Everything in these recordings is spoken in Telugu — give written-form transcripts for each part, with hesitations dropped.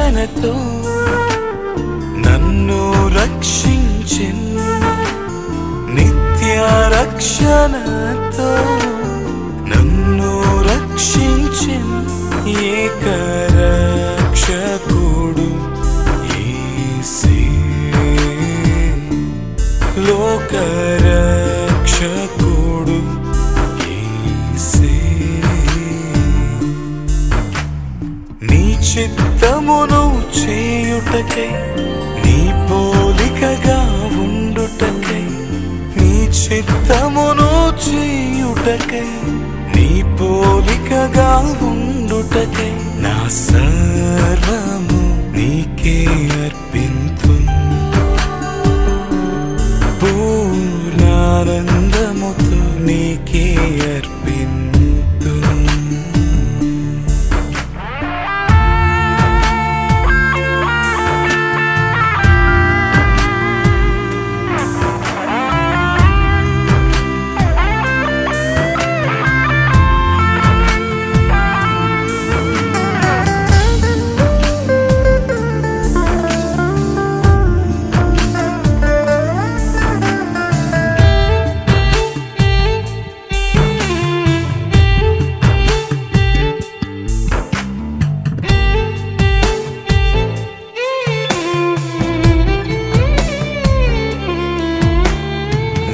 రక్షణతో నన్ను రక్షించెను, నిత్య రక్షణతో నన్ను రక్షించెను. ఏక రక్షకుడు యేసే, లోక రక్షకుడు యేసే. నీ చిత్తమును చేయుటకై, నీ పోలికగా ఉండుటకై, నీ చిత్తమును చేయుటకై, నీ పోలికగా ఉండుటకై నా సర్వము నీకే అర్పింతును. పూర్ణానందముతో నీకే అర్పింతును.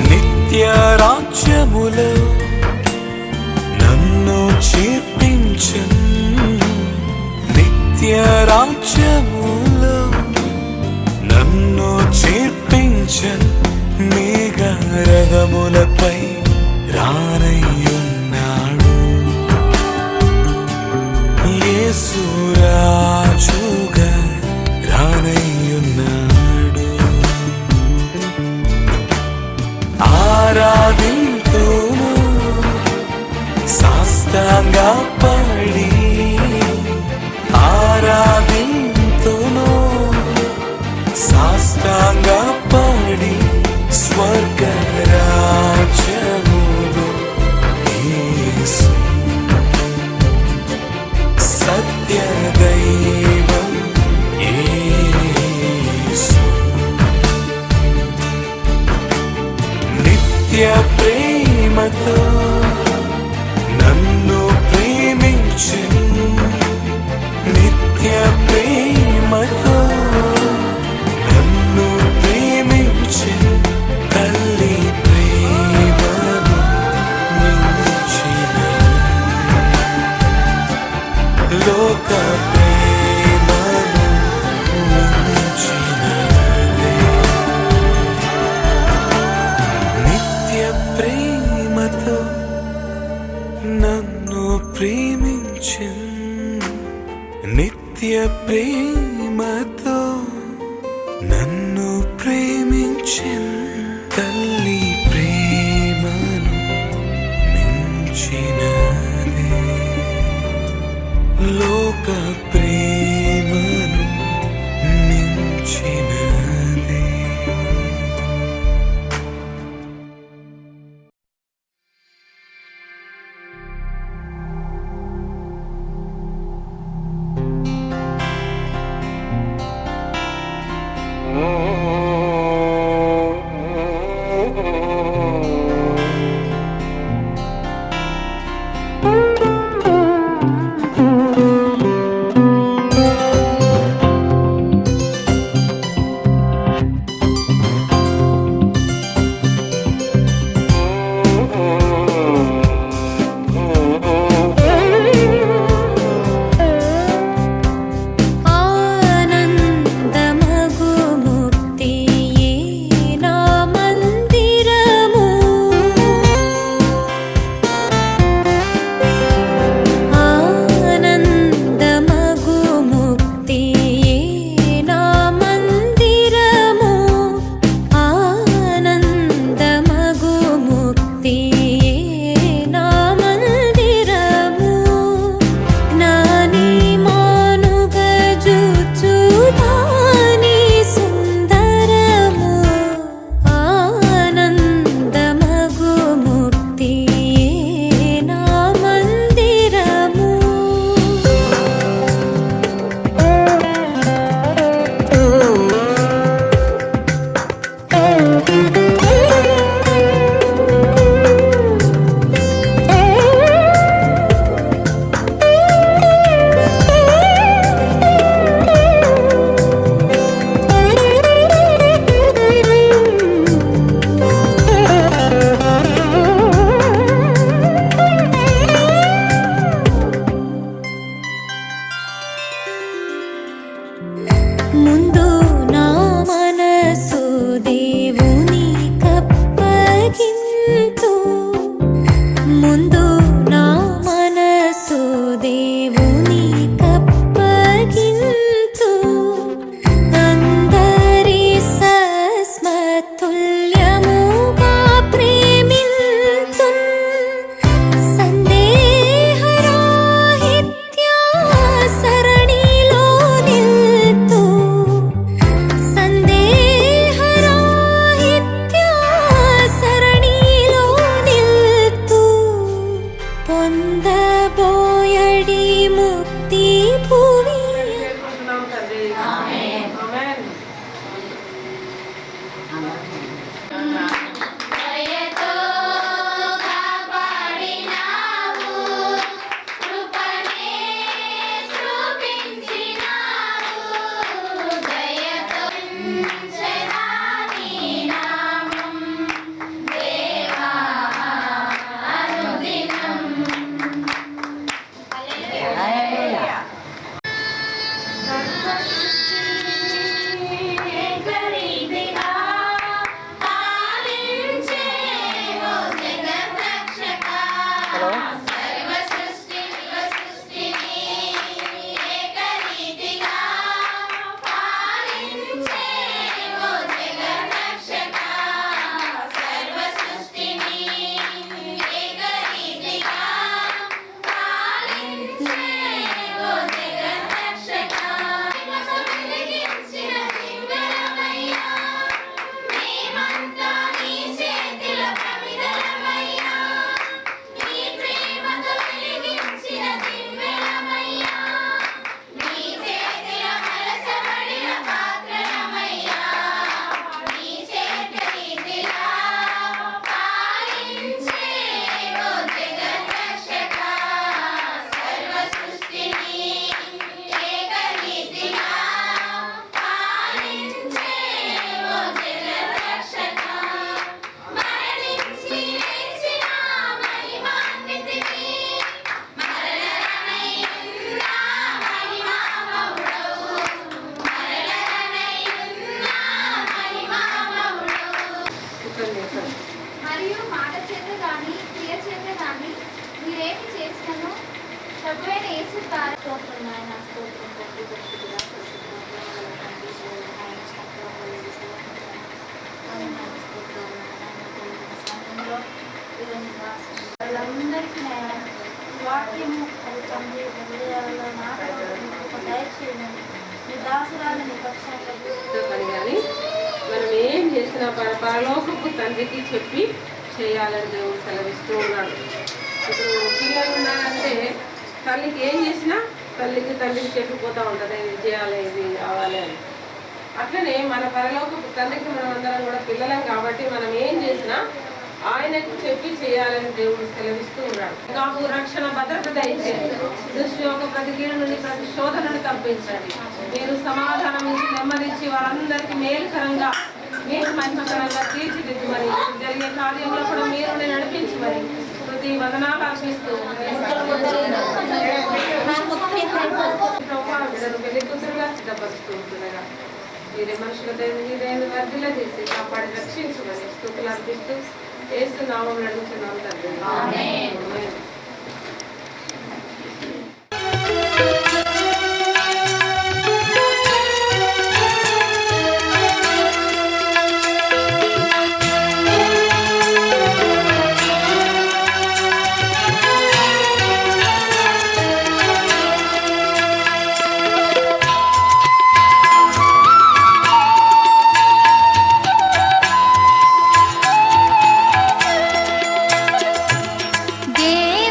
నిత్య రాజ్యములో నన్ను చేర్పించెను, నిత్య రాజ్యములో నన్ను చేర్పించెను. మేఘరథములపై రానయ్యున్నాడు యేసు, రాజుగా రానయ్యున్నాడు. ఆరాధింతును సాష్టాంగపడి, ఆరాధింతును సాష్టాంగపడి, స్వర్గ రాజ్యములో యేసు సత్య దైవం యేసు. నిత్య ప్రేమతో నన్ను ప్రేమించెను, నిత్య ప్రేమతో నన్ను ప్రేమించెను. తల్లి ప్రేమను మించిన, లోక ప్రేమను మించినదే. నిత్య ప్రేమతో నన్ను ప్రేమించెను, నిత్య ప్రేమతో నన్ను ప్రేమించెను. తల్లి ప్రేమను మించినదే, లోక ప్రేమను మించినదే. పొందబోయడి ముక్తి భువి. మరియు మాట చేత కానీ క్రియ చేత కానీ మీరేమి చేసినానో ప్రభువైన యేసు ద్వారా స్తోత్రం నాయన స్తోత్రం తండ్రి పరిశుద్ధుడా వాళ్ళందరికీ వాక్యము అది తండ్రి హృదయాలలో నాటకం దయచేయండి మీ దాసురాలని పక్షంగా మనం ఏం చేసినా పరలోకపు తండ్రికి చెప్పి చేయాలని దేవుడు సెలవిస్తూ ఉన్నాడు. ఇప్పుడు పిల్లలు ఉన్నారంటే తల్లికి ఏం చేసినా తల్లికి తండ్రికి చెప్పిపోతూ ఉంటుంది, ఇది చేయాలి ఇది కావాలి అని. అట్లనే మన పరలోకపు తండ్రికి మనం అందరం కూడా పిల్లలం కాబట్టి మనం ఏం చేసినా ఆయనకు చెప్పి చేయాలని దేవుడు సెలవిస్తూ ఉన్నాడు. నాకు రక్షణ భద్రత దయచేయండి, దృష్టి యొక్క ప్రతి కీడు నుండి ప్రతి శోధనను తప్పించండి, మీరు సమాధానం ఇచ్చి నెమ్మదించి వారందరికీ మేలుకరంగా మీరు మహిమకరంగా తీర్చిదిద్దుమని జరిగే కార్యంలో కూడా మీరు నడిపించమని ప్రతి వదనాలు ఆశిస్తూ పెళ్లి కూతురుగా సిద్ధపరుస్తూ ఉంటుండగా మీరే మనుషుల మీరైన వర్ధిల్ల చేసి కాపాడి రక్షించమని స్తుతులు అర్పిస్తూ యేసు నామములో అడుగుతున్నాం తండ్రి. ఆమేన్. దేవ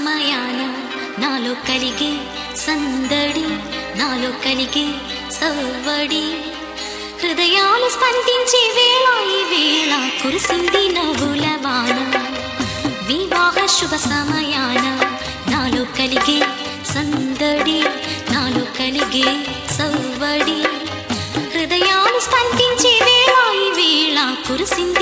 సమయాన నాలో కలిగే సందడి, నాలో కలిగే సవ్వడి, హృదయాలు స్పందించే వేళ ఈ వేళ కురిసింది నవ్వుల వాన. వివాహ శుభ సమయాన నాలో కలిగే సందడి, నాలో కలిగే సవ్వడి, హృదయాలు స్పందించే వేళ ఈ వేళ కురిసింది